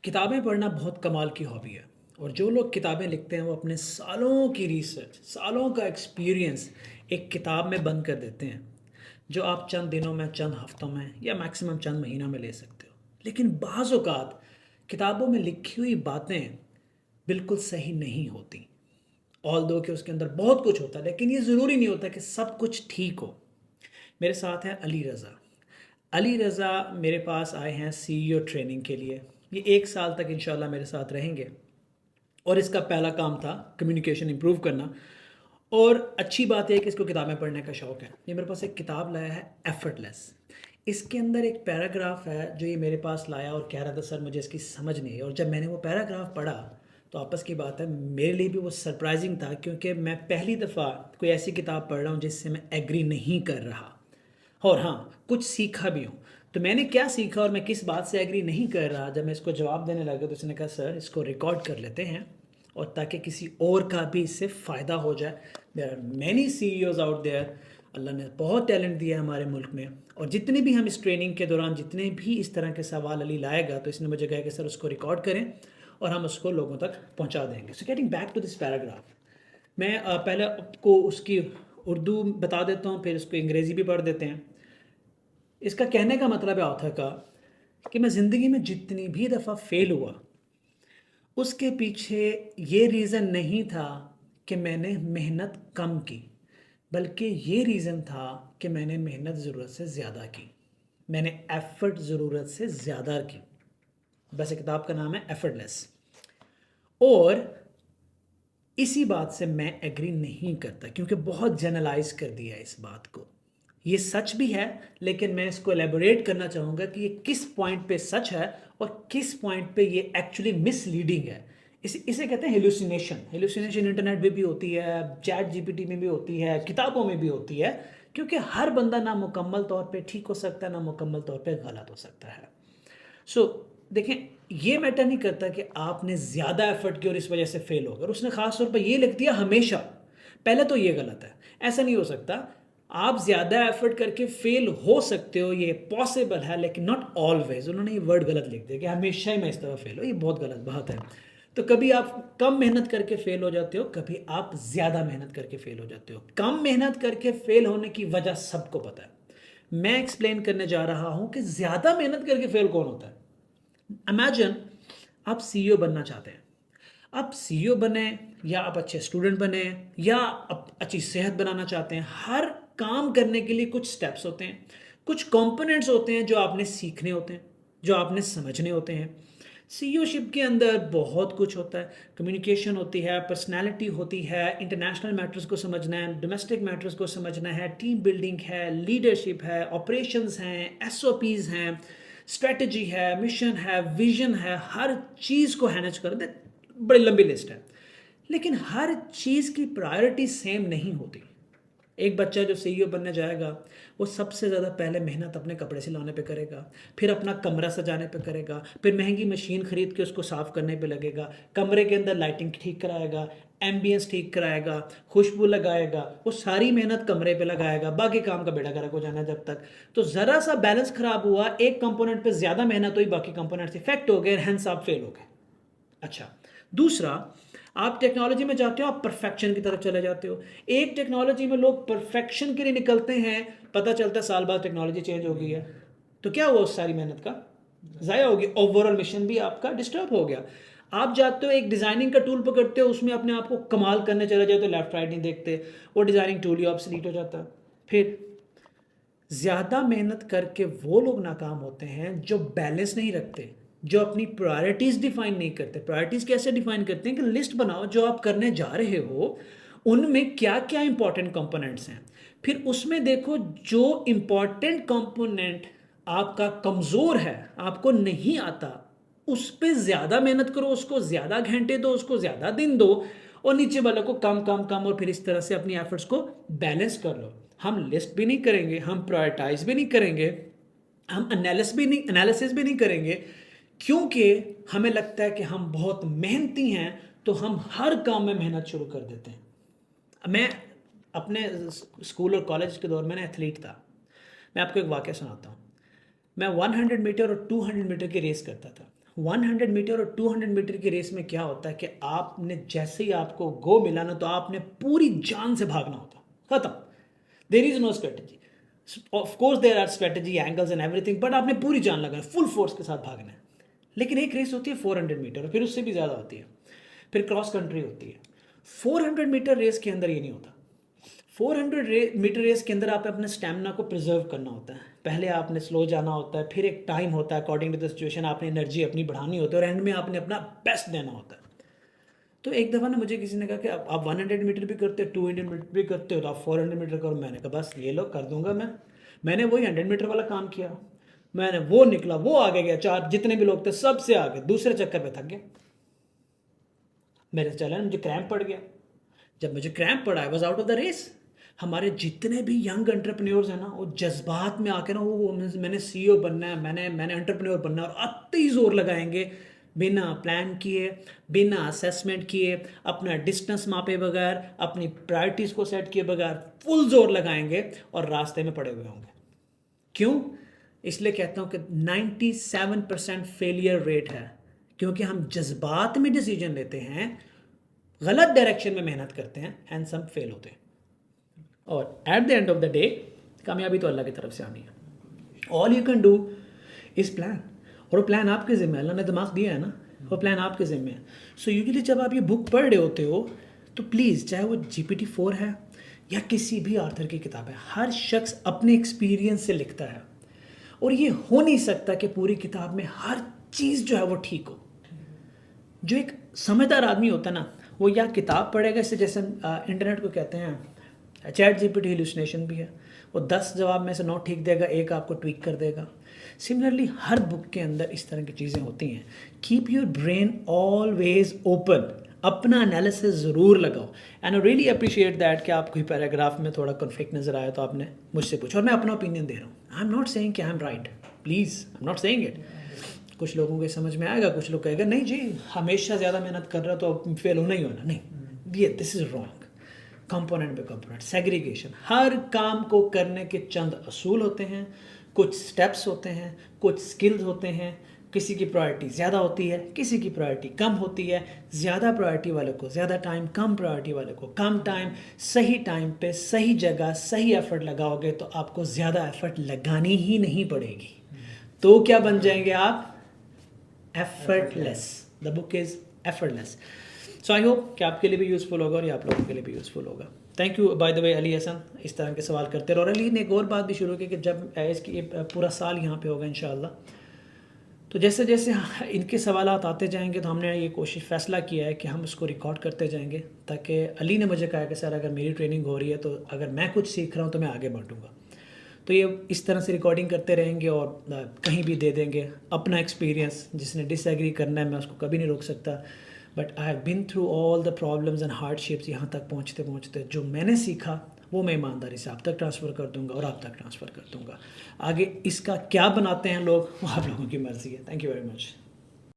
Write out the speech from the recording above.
किताबें पढ़ना बहुत कमाल की हॉबी है। और जो लोग किताबें लिखते हैं वो अपने सालों की रिसर्च, सालों का एक्सपीरियंस एक किताब में बंद कर देते हैं, जो आप चंद दिनों में, चंद हफ्तों में या मैक्सिमम चंद महीनों में ले सकते हो। लेकिन बाज़ औक़ात किताबों में लिखी हुई बातें बिल्कुल सही नहीं होती। ऑल दो कि उसके अंदर बहुत कुछ होता है, लेकिन ये ज़रूरी नहीं होता कि सब कुछ ठीक हो। मेरे साथ हैं अली रज़ा। अली रज़ा मेरे पास आए हैं सीईओ ट्रेनिंग के लिए। ये 1 साल तक इंशाल्लाह मेरे साथ रहेंगे और इसका पहला काम था कम्युनिकेशन इंप्रूव करना। और अच्छी बात है कि इसको किताबें पढ़ने का शौक़ है। ये मेरे पास एक किताब लाया है, एफर्टलेस। इसके अंदर एक पैराग्राफ है जो ये मेरे पास लाया और कह रहा था सर मुझे इसकी समझ नहीं है। और जब मैंने वो पैराग्राफ पढ़ा तो आपस की बात है, मेरे लिए भी वो सरप्राइजिंग था, क्योंकि मैं पहली दफ़ा कोई ऐसी किताब पढ़ रहा हूँ जिससे मैं एग्री नहीं कर रहा। और हाँ, कुछ सीखा भी हूँ। तो मैंने क्या सीखा और मैं किस बात से एग्री नहीं कर रहा, जब मैं इसको जवाब देने लगा तो उसने कहा सर इसको रिकॉर्ड कर लेते हैं और ताकि किसी और का भी इससे फ़ायदा हो जाए। There are many CEOs out there. अल्लाह ने बहुत टैलेंट दिया है हमारे मुल्क में, और जितने भी हम इस ट्रेनिंग के दौरान जितने भी इस तरह के सवाल अली लाएगा तो इसने मुझे कहा कि सर उसको रिकॉर्ड करें और हम उसको लोगों तक पहुंचा देंगे। So getting back to this paragraph, मैं पहले आपको उसकी उर्दू बता देता हूँ, फिर उसको अंग्रेज़ी भी पढ़ देते हैं। इसका कहने का मतलब है ऑथर का कि मैं ज़िंदगी में जितनी भी दफ़ा फेल हुआ, उसके पीछे ये रीज़न नहीं था कि मैंने मेहनत कम की, बल्कि ये रीज़न था कि मैंने मेहनत ज़रूरत से ज़्यादा की। मैंने एफ़र्ट ज़रूरत से ज़्यादा की। वैसे किताब का नाम है एफ़र्टलेस। और इसी बात से मैं एग्री नहीं करता, क्योंकि बहुत जनरलाइज कर दिया है इस बात को। ये सच भी है, लेकिन मैं इसको एलेबोरेट करना चाहूँगा कि ये किस पॉइंट पे सच है और किस पॉइंट पे ये एक्चुअली मिसलीडिंग है। इसे कहते हैं हेलुसिनेशन। हेलुसिनेशन इंटरनेट में भी होती है, चैट जीपीटी में भी होती है, किताबों में भी होती है, क्योंकि हर बंदा ना मुकम्मल तौर पे ठीक हो सकता है, ना मुकम्मल तौर पे गलत हो सकता है। सो देखें, ये मैटर नहीं करता कि आपने ज़्यादा एफर्ट किया और इस वजह से फेल हो गया। और उसने ख़ास तौर पर ये लिख दिया हमेशा। पहले तो ये गलत है, ऐसा नहीं हो सकता। आप ज़्यादा एफर्ट करके फेल हो सकते हो, ये पॉसिबल है, लेकिन नॉट ऑलवेज। उन्होंने ये वर्ड गलत लिख दिया कि हमेशा ही मैं इस तरह फेल हो, ये बहुत गलत बात है। तो कभी आप कम मेहनत करके फेल हो जाते हो, कभी आप ज़्यादा मेहनत करके फेल हो जाते हो। कम मेहनत करके फेल होने की वजह सबको पता है। मैं एक्सप्लेन करने जा रहा हूं कि ज़्यादा मेहनत करके फेल कौन होता है। इमेजिन आप सीईओ बनना चाहते हैं। आप सीईओ बने, या आप अच्छे स्टूडेंट बने, या आप अच्छी सेहत बनाना चाहते हैं। हर काम करने के लिए कुछ स्टेप्स होते हैं, कुछ कंपोनेंट्स होते हैं जो आपने सीखने होते हैं, जो आपने समझने होते हैं। सीईओशिप के अंदर बहुत कुछ होता है। कम्युनिकेशन होती है, पर्सनालिटी होती है, इंटरनेशनल मैटर्स को समझना है, डोमेस्टिक मैटर्स को समझना है, टीम बिल्डिंग है, लीडरशिप है, ऑपरेशंस हैं, एसओपीज़ हैं, स्ट्रेटजी है, मिशन है, विजन है। हर चीज़ को हैनेज कर दे, बड़ी लंबी लिस्ट है। लेकिन हर चीज़ की प्रायोरिटी सेम नहीं होती। एक बच्चा जो सीईओ बनने जाएगा, वो सबसे ज़्यादा पहले मेहनत अपने कपड़े सिलाने पे करेगा, फिर अपना कमरा सजाने पे करेगा, फिर महंगी मशीन खरीद के उसको साफ़ करने पे लगेगा, कमरे के अंदर लाइटिंग ठीक कराएगा, एम्बियंस ठीक कराएगा, खुशबू लगाएगा। वो सारी मेहनत कमरे पे लगाएगा, बाकी काम का बेड़ा गर्क हो जाना जब तक। तो ज़रा सा बैलेंस ख़राब हुआ, एक कंपोनेंट पे ज़्यादा मेहनत हुई, बाकी कंपोनेंट्स इफेक्ट हो गए, हैंस आप फेल हो गए। अच्छा, दूसरा, आप टेक्नोलॉजी में जाते हो, आप परफेक्शन की तरफ चले जाते हो। एक टेक्नोलॉजी में लोग परफेक्शन के लिए निकलते हैं, पता चलता है साल बाद टेक्नोलॉजी चेंज हो गई है। तो क्या हुआ उस सारी मेहनत का? ज़ाया हो गया, ओवरऑल मिशन भी आपका डिस्टर्ब हो गया। आप जाते हो एक डिज़ाइनिंग का टूल पकड़ते हो, उसमें अपने आप को कमाल करने चले जाते हो, लेफ्ट राइट नहीं देखते, वो डिज़ाइनिंग टूल ही ऑब्सोलीट हो जाता है। फिर ज़्यादा मेहनत करके वो लोग नाकाम होते हैं जो बैलेंस नहीं रखते, जो अपनी प्रायोरिटीज़ डिफाइन नहीं करते। प्रायोरिटीज़ कैसे डिफाइन करते हैं कि लिस्ट बनाओ जो आप करने जा रहे हो, उनमें क्या क्या इंपॉर्टेंट कंपोनेंट्स हैं। फिर उसमें देखो जो इंपॉर्टेंट कंपोनेंट आपका कमज़ोर है, आपको नहीं आता, उस पर ज़्यादा मेहनत करो, उसको ज़्यादा घंटे दो, उसको ज़्यादा दिन दो, और नीचे वाले को कम कम कम, और फिर इस तरह से अपनी एफर्ट्स को बैलेंस कर लो। हम लिस्ट भी नहीं करेंगे, हम प्रायोरिटाइज भी नहीं करेंगे, हम एनालिसिस भी नहीं करेंगे, क्योंकि हमें लगता है कि हम बहुत मेहनती हैं, तो हम हर काम में मेहनत शुरू कर देते हैं। मैं अपने स्कूल और कॉलेज के दौर में ना एथलीट था। मैं आपको एक वाक़या सुनाता हूँ। मैं 100 मीटर और 200 मीटर की रेस करता था। 100 मीटर और 200 मीटर की रेस में क्या होता है कि आपने जैसे ही आपको गो मिला ना तो आपने पूरी जान से भागना होता, खत्म। There is no strategy, of course there are strategy angles and everything, but आपने पूरी जान लगाना, फुल फोर्स के साथ भागना है। लेकिन एक रेस होती है 400 मीटर और फिर उससे भी ज़्यादा होती है, फिर क्रॉस कंट्री होती है। 400 मीटर रेस के अंदर ये नहीं होता। 400 मीटर रेस के अंदर आप अपने स्टेमिना को प्रिजर्व करना होता है। पहले आपने स्लो जाना होता है, फिर एक टाइम होता है अकॉर्डिंग टू द सिचुएशन, आपने एनर्जी अपनी बढ़ानी होती है और एंड में आपने अपना बेस्ट देना होता है। तो एक दफ़ा ना मुझे किसी ने कहा कि आप 100 मीटर भी करते हो, 200 मीटर भी करते हो, तो आप 400 मीटर करो। मैंने कहा बस ये लो कर दूंगा मैंने वही 100 मीटर वाला काम किया। मैंने वो निकला, वो आगे गया, चार जितने भी लोग थे सबसे आगे, दूसरे चक्कर पे थक गया, मेरे चला, मुझे क्रैम्प पड़ गया। जब मुझे क्रैम्प पड़ा, I was out of the race. हमारे जितने भी यंग एंटरप्रेन्योर्स हैं ना, वो जज्बात में आके ना वो मैंने सीईओ बनना है, मैंने एंटरप्रेन्योर बनना है, और अति जोर लगाएंगे बिना प्लान किए, बिना असेसमेंट किए, अपना डिस्टेंस मापे बगैर, अपनी प्रायोरिटीज़ को सेट किए बगैर फुल जोर लगाएंगे और रास्ते में पड़े हुए होंगे। क्यों? इसलिए कहता हूँ कि 97% फेलियर रेट है, क्योंकि हम जज्बात में डिसीजन लेते हैं, गलत डायरेक्शन में मेहनत करते हैं, हैंस हम फेल होते हैं। और at the end of the day कामयाबी तो अल्लाह की तरफ से आनी है। All you can do is plan, और वो प्लान आपके ज़िम्मे है, अल्लाह ने दिमाग दिया है ना, वो प्लान आपके ज़िम्मे है। सो यूजुअली जब आप ये बुक पढ़ रहे होते हो तो प्लीज़, चाहे वो GPT-4 है या किसी भी आथर की किताब है, हर शख्स अपने एक्सपीरियंस से लिखता है, और ये हो नहीं सकता कि पूरी किताब में हर चीज़ जो है वो ठीक हो। जो एक समझदार आदमी होता है ना, वो या किताब पढ़ेगा, इससे जैसे इंटरनेट को कहते हैं चैट GPT हेलुसिनेशन भी है, वो 10 जवाब में से 9 ठीक देगा, एक आपको ट्वीक कर देगा। सिमिलरली हर बुक के अंदर इस तरह की चीज़ें होती हैं। Keep your brain always open, अपना एनालिसिस ज़रूर लगाओ। And I really appreciate that कि आप कोई पैराग्राफ में थोड़ा कन्फ्लिक्ट नज़र आया तो आपने मुझसे पूछा, और मैं अपना ओपिनियन दे रहा हूँ। आई एम नॉट सेइंग कि I am right, please, I am not saying it. कुछ लोगों के समझ में आएगा, कुछ लोग कहेगा नहीं जी हमेशा ज़्यादा मेहनत कर रहा तो फेल होना ही होना। नहीं, ये दिस इज़ रॉन्ग। कंपोनेंट पे कंपोनेंट सेग्रीगेशन, हर काम को करने के चंद असूल होते हैं, कुछ स्टेप्स होते हैं, कुछ स्किल्स होते हैं। किसी की प्रायोरिटी ज़्यादा होती है, किसी की प्रायोरिटी कम होती है। ज़्यादा प्रायोरिटी वाले को ज़्यादा टाइम, कम प्रायोरिटी वाले को कम टाइम। सही टाइम पे सही जगह सही एफर्ट लगाओगे तो आपको ज़्यादा एफर्ट लगानी ही नहीं पड़ेगी। तो क्या बन जाएंगे आप? Effortless. The book is effortless. So I hope कि आपके लिए भी यूज़फुल होगा और ये आप लोगों के लिए भी यूज़फुल होगा। Thank you by the way Ali Hasan, इस तरह के सवाल करते रहो। और अली ने एक और बात भी शुरू की कि जब इसकी पूरा साल यहाँ पे होगा इंशाअल्लाह, तो जैसे जैसे इनके सवालात आते जाएंगे तो हमने ये कोशिश फ़ैसला किया है कि हम इसको रिकॉर्ड करते जाएंगे, ताकि अली ने मुझे कहा कि सर अगर मेरी ट्रेनिंग हो रही है तो अगर मैं कुछ सीख रहा हूँ तो मैं आगे बांटूँगा। तो ये इस तरह से रिकॉर्डिंग करते रहेंगे और कहीं भी दे देंगे अपना एक्सपीरियंस। जिसने डिसएग्री करना है मैं उसको कभी नहीं रोक सकता, but I have been through all the problems and hardships. यहाँ तक पहुँचते पहुँचते जो मैंने सीखा वो मैं ईमानदारी से आप तक ट्रांसफ़र कर दूंगा और आप तक ट्रांसफ़र कर दूंगा। आगे इसका क्या बनाते हैं लोग, वो आप लोगों की मर्ज़ी है। Thank you very much.